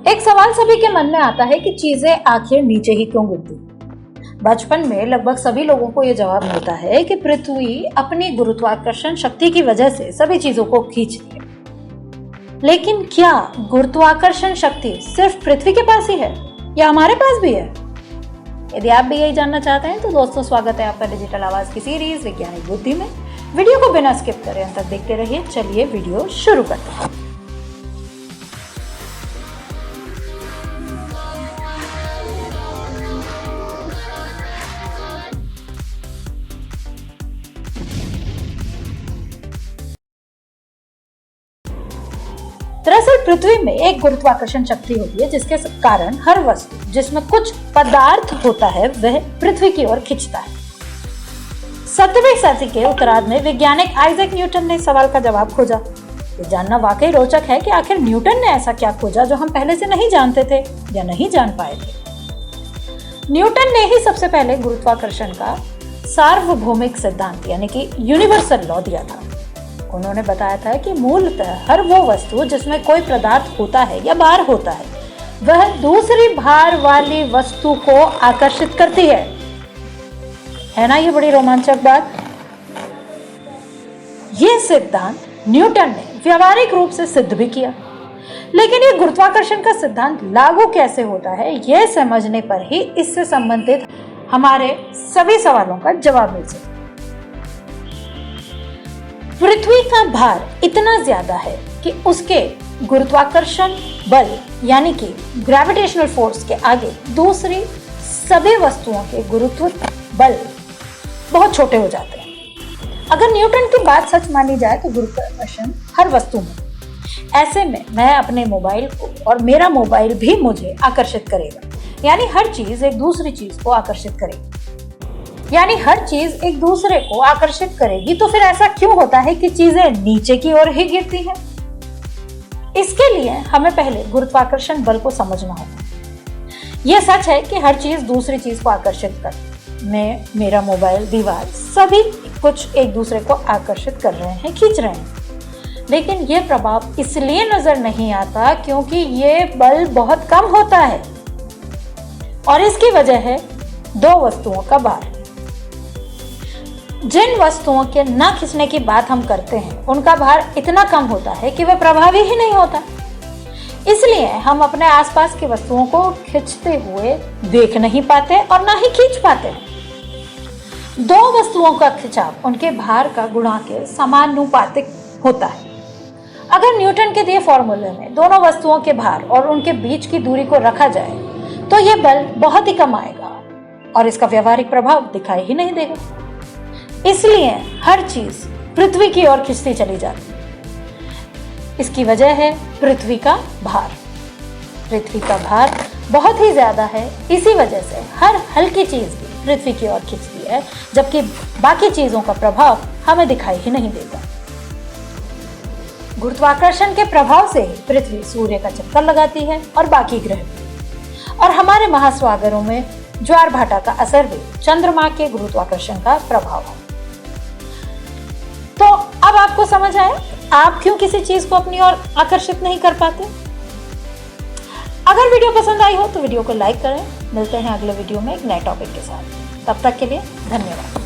एक सवाल सभी के मन में आता है कि चीजें आखिर नीचे ही क्यों गिरती। बचपन में लगभग सभी लोगों को यह जवाब मिलता है कि पृथ्वी अपनी गुरुत्वाकर्षण शक्ति की वजह से सभी चीजों को खींचती है। लेकिन क्या गुरुत्वाकर्षण शक्ति सिर्फ पृथ्वी के पास ही है या हमारे पास भी है? यदि आप भी यही जानना चाहते हैं तो दोस्तों स्वागत है आपका डिजिटल आवाज की सीरीज वैज्ञानिक बुद्धि में। वीडियो को बिना स्किप करे अंत तक देखते रहिए। चलिए वीडियो शुरू करते हैं। दरअसल पृथ्वी में एक गुरुत्वाकर्षण शक्ति होती है जिसके कारण हर वस्तु जिसमें कुछ पदार्थ होता है वह पृथ्वी की ओर खींचता है। 17वीं सदी के उत्तरार्ध में वैज्ञानिक आइजैक न्यूटन ने सवाल का जवाब खोजा। ये जानना वाकई रोचक है कि आखिर न्यूटन ने ऐसा क्या खोजा जो हम पहले से नहीं जानते थे या नहीं जान पाए थे। न्यूटन ने ही सबसे पहले गुरुत्वाकर्षण का सार्वभौमिक सिद्धांत यानी कि यूनिवर्सल लॉ दिया था। उन्होंने बताया था कि मूलतः हर वो वस्तु जिसमें कोई पदार्थ होता है या भार होता है वह दूसरी भार वाली वस्तु को आकर्षित करती है ना? ये बड़ी रोमांचक बात। यह सिद्धांत न्यूटन ने व्यवहारिक रूप से सिद्ध भी किया, लेकिन ये गुरुत्वाकर्षण का सिद्धांत लागू कैसे होता है यह समझने पर ही इससे संबंधित हमारे सभी सवालों का जवाब मिल सकता है। पृथ्वी का भार इतना ज्यादा है कि उसके गुरुत्वाकर्षण बल यानी कि ग्रेविटेशनल फोर्स के आगे दूसरी सभी वस्तुओं के गुरुत्व बल बहुत छोटे हो जाते हैं। अगर न्यूटन की बात सच मानी जाए तो गुरुत्वाकर्षण हर वस्तु में, ऐसे में मैं अपने मोबाइल को और मेरा मोबाइल भी मुझे आकर्षित करेगा, यानी हर चीज एक दूसरी चीज को आकर्षित करेगी। यानी हर चीज एक दूसरे को आकर्षित करेगी, तो फिर ऐसा क्यों होता है कि चीजें नीचे की ओर ही गिरती हैं? इसके लिए हमें पहले गुरुत्वाकर्षण बल को समझना होगा। यह सच है कि हर चीज दूसरी चीज को आकर्षित कर, मेरा मोबाइल, दीवार, सभी कुछ एक दूसरे को आकर्षित कर रहे हैं, खींच रहे हैं। लेकिन यह प्रभाव इसलिए नजर नहीं आता क्योंकि यह बल बहुत कम होता है और इसकी वजह है दो वस्तुओं का भार। जिन वस्तुओं के न खींचने की बात हम करते हैं उनका भार इतना कम होता है कि वह प्रभावी ही नहीं होता। इसलिए हम अपने आसपास की वस्तुओं को खींचते हुए देख नहीं पाते और ना ही खींच पाते। दो वस्तुओं का खिंचाव उनके भार का गुणा के समानुपातिक होता है। अगर न्यूटन के दिए फॉर्मूले में दोनों वस्तुओं के भार और उनके बीच की दूरी को रखा जाए तो यह बल बहुत ही कम आएगा और इसका व्यवहारिक प्रभाव दिखाई ही नहीं देगा। इसलिए हर चीज पृथ्वी की ओर खिंचती चली जाती है। इसकी वजह है पृथ्वी का भार। पृथ्वी का भार बहुत ही ज्यादा है, इसी वजह से हर हल्की चीज भी पृथ्वी की ओर खिंचती है, जबकि बाकी चीजों का प्रभाव हमें दिखाई ही नहीं देता। गुरुत्वाकर्षण के प्रभाव से ही पृथ्वी सूर्य का चक्कर लगाती है और बाकी ग्रह भी, और हमारे महासागरों में ज्वार भाटा का असर भी चंद्रमा के गुरुत्वाकर्षण का प्रभाव है। तो अब आपको समझ आया आप क्यों किसी चीज को अपनी ओर आकर्षित नहीं कर पाते। अगर वीडियो पसंद आई हो तो वीडियो को लाइक करें। मिलते हैं अगले वीडियो में एक नए टॉपिक के साथ। तब तक के लिए धन्यवाद।